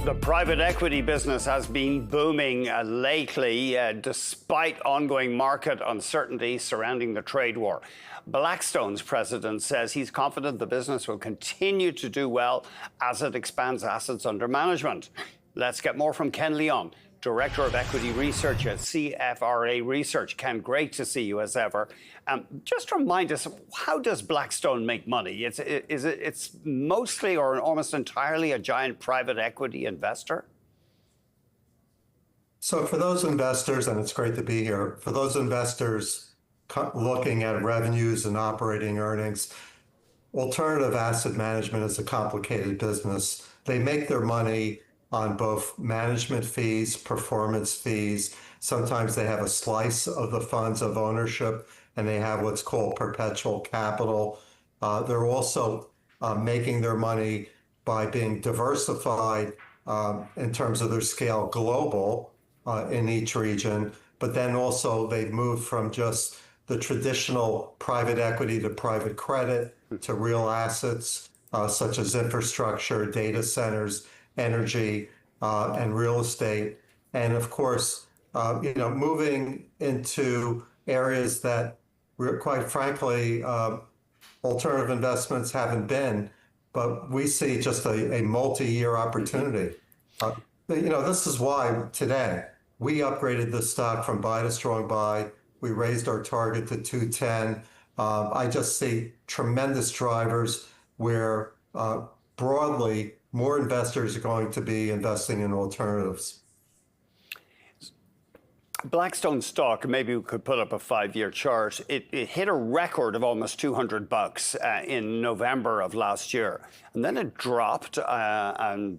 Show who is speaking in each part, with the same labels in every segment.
Speaker 1: The private equity business has been booming lately, despite ongoing market uncertainty surrounding the trade war. Blackstone's president says he's confident the business will continue to do well as it expands assets under management. Let's get more from Ken Leon, Director of Equity Research at CFRA Research. Ken, great to see you as ever. Just remind us, how does Blackstone make money? It's mostly or almost entirely a giant private equity investor?
Speaker 2: So for those investors, and it's great to be here, for those investors looking at revenues and operating earnings, alternative asset management is a complicated business. They make their money on both management fees, performance fees. Sometimes they have a slice of the funds of ownership, and they have what's called perpetual capital. They're also making their money by being diversified in terms of their scale global in each region. But then also they've moved from just the traditional private equity to private credit to real assets such as infrastructure, data centers, energy, and real estate. And of course, moving into areas that, quite frankly, alternative investments haven't been, but we see just a multi-year opportunity. This is why today we upgraded the stock from buy to strong buy. We raised our target to 210. I just see tremendous drivers where broadly more investors are going to be investing in alternatives.
Speaker 1: Blackstone stock, maybe we could put up a 5-year chart. It hit a record of almost $200 in November of last year. And then it dropped, and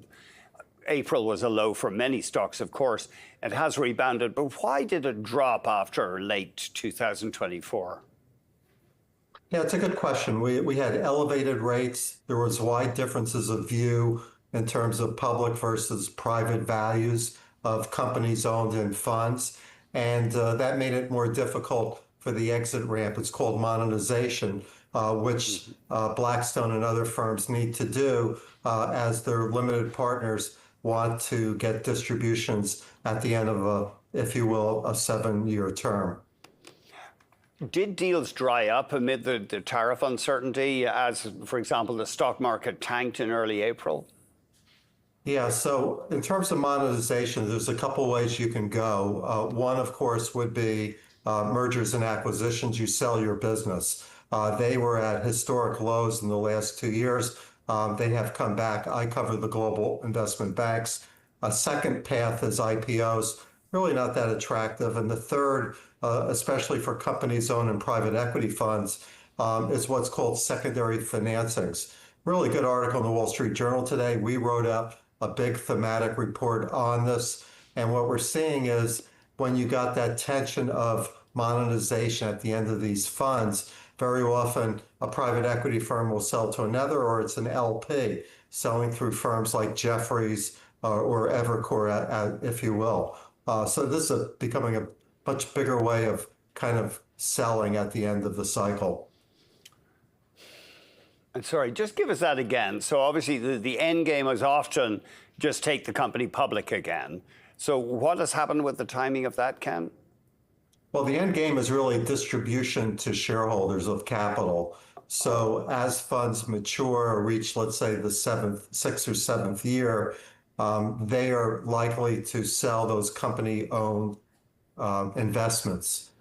Speaker 1: April was a low for many stocks, of course. It has rebounded, but why did it drop after late 2024?
Speaker 2: Yeah, it's a good question. We had elevated rates. There was wide differences of view in terms of public versus private values of companies owned in funds. And that made it more difficult for the exit ramp. It's called monetization, which Blackstone and other firms need to do as their limited partners want to get distributions at the end of if you will, a 7-year term.
Speaker 1: Did deals dry up amid the tariff uncertainty as, for example, the stock market tanked in early April?
Speaker 2: Yeah, so in terms of monetization, there's a couple ways you can go. One, of course, would be mergers and acquisitions. You sell your business. They were at historic lows in the last 2 years. They have come back. I cover the global investment banks. A second path is IPOs, really not that attractive. And the third, especially for companies owned in private equity funds, is what's called secondary financings. Really good article in the Wall Street Journal today. We wrote up a big thematic report on this. And what we're seeing is when you got that tension of monetization at the end of these funds, very often a private equity firm will sell to another, or it's an LP selling through firms like Jefferies or Evercore, if you will. So this is becoming a much bigger way of kind of selling at the end of the cycle.
Speaker 1: And sorry, just give us that again. So obviously the end game is often just take the company public again. So what has happened with the timing of that, Ken?
Speaker 2: Well, the end game is really distribution to shareholders of capital. So as funds mature or reach, let's say, the 6th or 7th year, they are likely to sell those company-owned investments.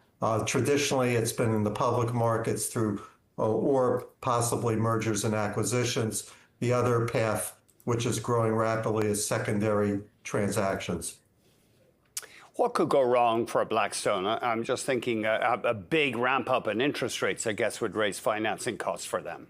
Speaker 2: Traditionally, it's been in the public markets through or possibly mergers and acquisitions. The other path, which is growing rapidly, is secondary transactions.
Speaker 1: What could go wrong for Blackstone? I'm just thinking a big ramp up in interest rates, I guess, would raise financing costs for them.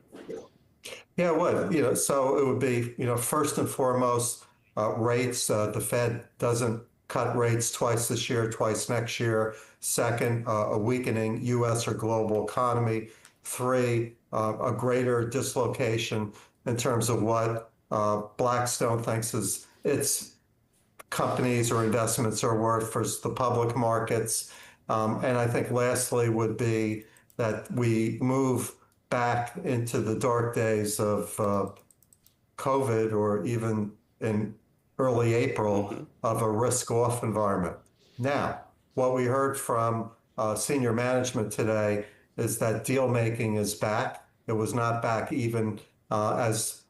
Speaker 2: Yeah, it would. So it would be, first and foremost, rates. The Fed doesn't cut rates twice this year, twice next year. Second, a weakening U.S. or global economy. 3, a greater dislocation in terms of what Blackstone thinks is its companies or investments are worth versus the public markets. And I think lastly would be that we move back into the dark days of COVID, or even in early April of a risk-off environment. Now, what we heard from senior management today is that deal making is back. It was not back even as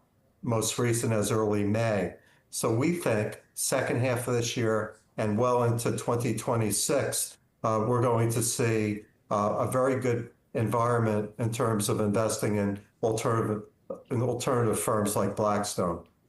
Speaker 2: most recent as early May. So we think second half of this year and well into 2026, we're going to see a very good environment in terms of investing in alternative firms like Blackstone.